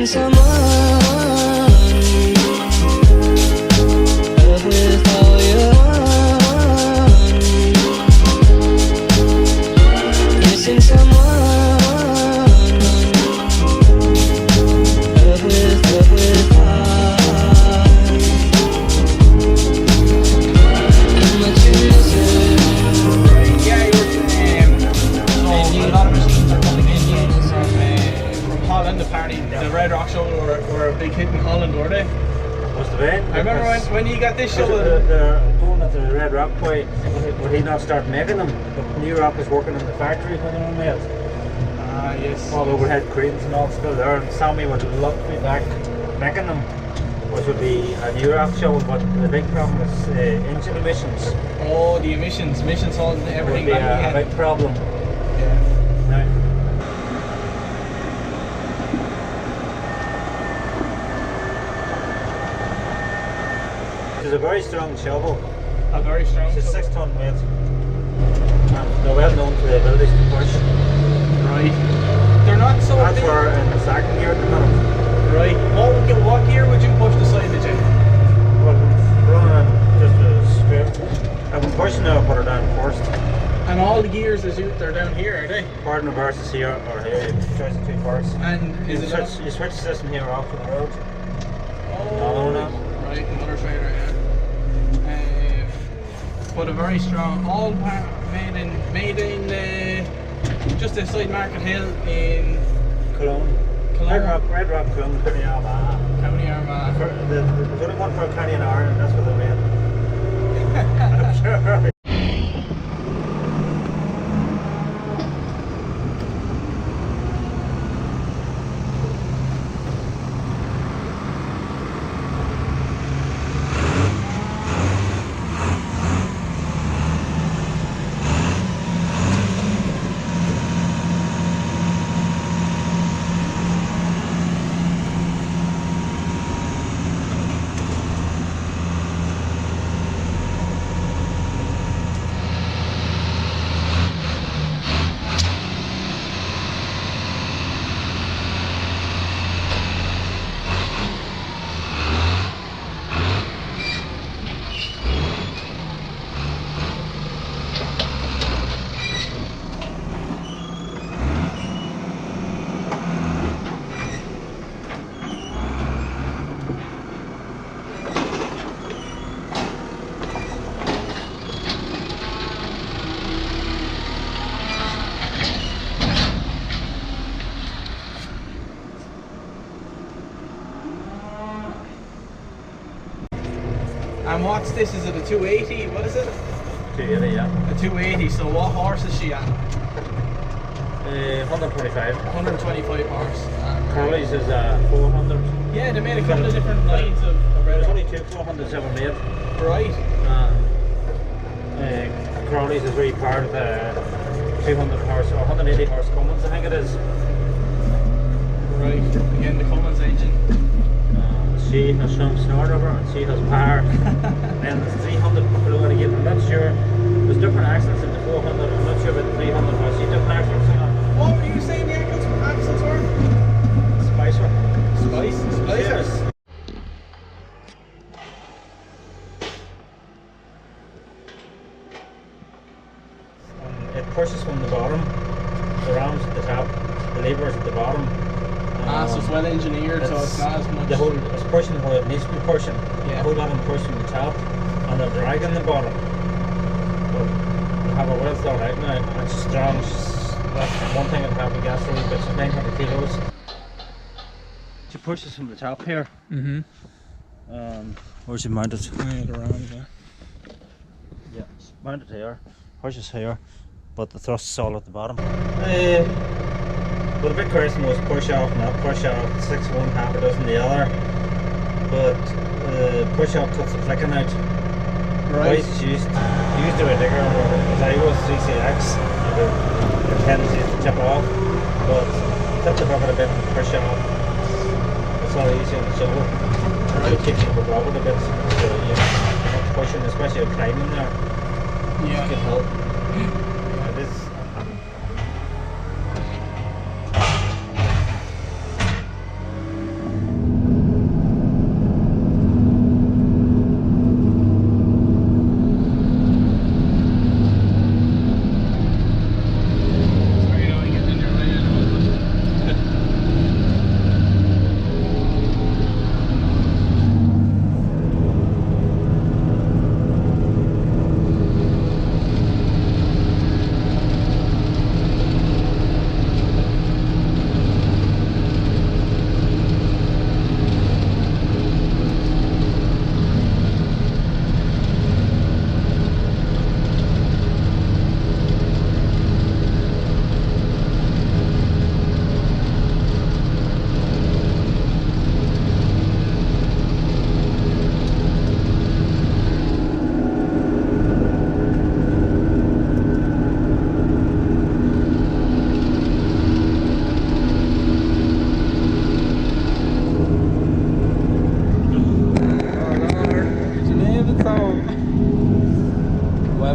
someone, love with all your heart. Missing someone, love with heart. How much you missing? Yeah, a lot of machines are coming in from Holland. Apparently, the RedRock shovel were a big hit in Holland, were they? Must have been. I remember when you got this shovel. The going at the RedRock point, would he not start making them? But New Rock was working in the factory when they were made. Ah, yes. All overhead cranes and all still there, and Sammy would love to be back making them, which would be a New Rock shovel. But the big problem is engine emissions. Oh, the emissions holding everything Would be back a again. big problem. Yeah. Now, it's a very strong shovel. A very strong It's a shovel. 6-ton weight. And they're well known for the abilities to push. Right. They're not so That's big. where in the second gear at the minute. Right. What gear would you push the silage in? Well, running just a straight. I've been pushing it, I'll put it down first. And all the gears they're down here, are they? Part and reverse is here, or here, you choose the two parts. And is it You switch the system here off to the road. Oh, No. right, another trailer, yeah. But a very strong, all made in just outside Market Hill in Cologne. Cologne. RedRock Cologne, County Armagh. County Armagh. There's only one for a county an hour, and that's what they made. I'm sure. And what's this? Is it a 280? What is it? 280, yeah. A 280. So what horse is she at? 125. 125 horse. Curly's is 400. Yeah, they made a couple of different lines of There's RedRock. only two 400s ever made. Right. Crowley's is really part of the 200 horse or 180 horse Cummins, I think it is. Right. Again, the Cummins engine. She has some snort over and she has power. And there's 300 below it again. I'm not sure. There's different axles in the 400. I'm not sure about the 300. I see different axles in it. What were you saying the axles were? Spicer. Splicers. It pushes from the bottom. The rams at the top. The levers at the bottom. So it's well engineered, so it's not as much. It's pushing where it needs to be pushing. Yeah. A whole lot of push from the top and a drag on the bottom. But we have a well thought out now. It's strong. That's one thing I'd have with gas really, but it's 900 kilos. She pushes from the top here. Mm-hmm. Where's she mounted? Around, yeah. Yeah, it's mounted here. Pushes here, but the thrust is all at the bottom. But the big question was push off, not push off. 6 one, half a dozen the other. But push off cuts the flicking out. Right. Used to a digger, as I was 3CX, the tendency is to chip off. But tip the bucket a bit and push off. It's a lot easier on the shovel. Right. Keep the bucket a bit. So you're not pushing, especially with climbing there. Yeah. It can help. Yeah, it is.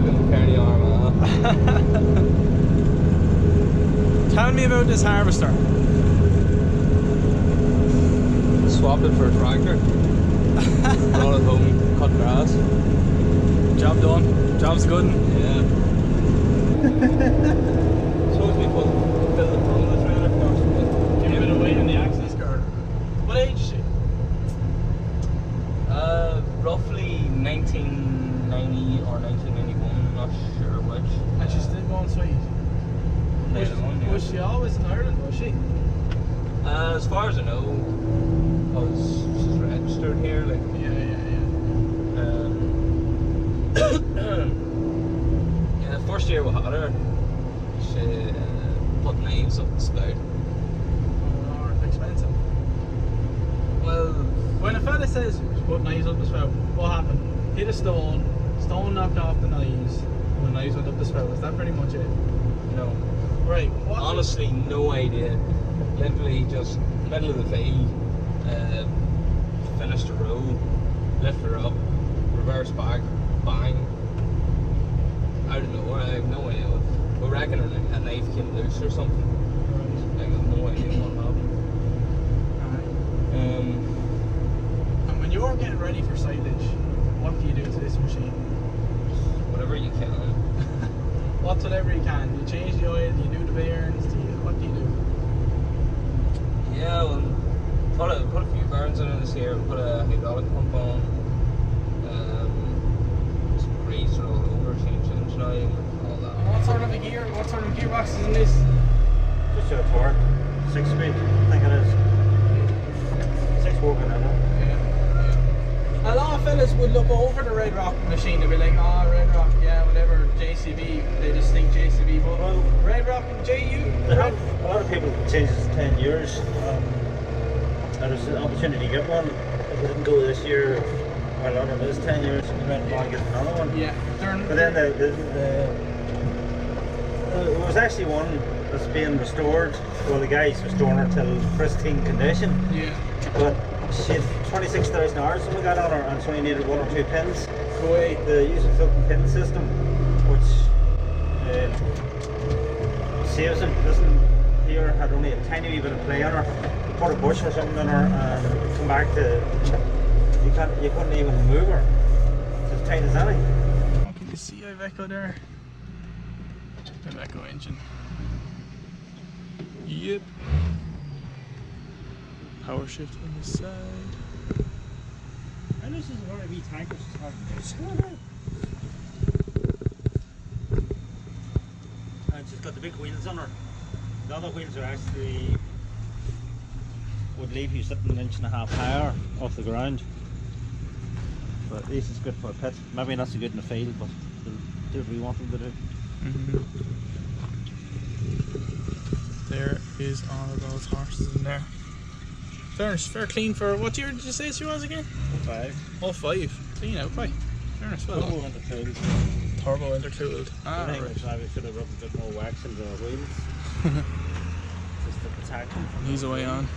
fucking tear the arm off. Tell me about this harvester. Swapped it for a tractor. Brought it home, cut grass. Job done. Job's good. Yeah. Supposed to be fill the front of the trailer first. Give it away in the access card. What age is she? Roughly 1990 or 1991, not sure which. And she's still going sweet. Was she always in Ireland, was she? As far as I know, because she's registered here, like. Yeah. Yeah, the first year we had her, she put knives up the spout. Oh, it's expensive. Well, When a fella says she put knives up the spout, what happened? Hit a stone knocked off the knives, and the knives went up the spout. Is that pretty much it? no. Right. What? Honestly, no idea. Literally just middle of the field, finished the row, lift her up, reverse back, bang. I don't know, I have no idea. We reckon a knife came loose or something. I have no idea what happened. And when you're getting ready for silage, what do you do to this machine? Whatever you can. What's whatever you can? Do you change the oil? Do you do the bearings? What do you do? Yeah, well, put a few burns in it this year, put a hydraulic pump on, some grease all over, change engine oil, all that. What sort of gearbox is in this? Just a torque, 6 speed, I think it is. 6 working in it. A lot of fellas would look over the RedRock machine and be like, oh, RedRock, yeah, whatever, JCB, they just think JCB, but Well, RedRock and JU. They have, a lot of people change it 10 years. There's an opportunity to get one. If we didn't go this year, well, on it is 10 years, we went on and get another one. Yeah, But then there was actually one that's being restored. Well, the guy's restoring her till pristine condition. yeah, But she had 26,000 hours when we got on her, and she only needed 1 or 2 pins. go away. The use of floating pin system, which saves him. Doesn't here had only a tiny wee bit of play on her. You put a bush or something on her and come back to you couldn't even move her. It's as tight as anything. Oh, can you see Iveco there? Iveco engine. Yep. Power shift on this side. And this is a very wee tanker. And she's got the big wheels on her. The other wheels are actually would leave you sitting 1.5 inches higher off the ground. But this is good for a pit. Maybe not so good in the field, but they'll do what we want them to do. There is all of those horses in there. Fair clean for, what year did you say she was again? 5. 05. Clean out, right. Fairness, well Turbo done. intercooled. Turbo intercooled. I Ah, think right. we probably should have rubbed a bit more wax into the wheels. Just to protect them. He's away on.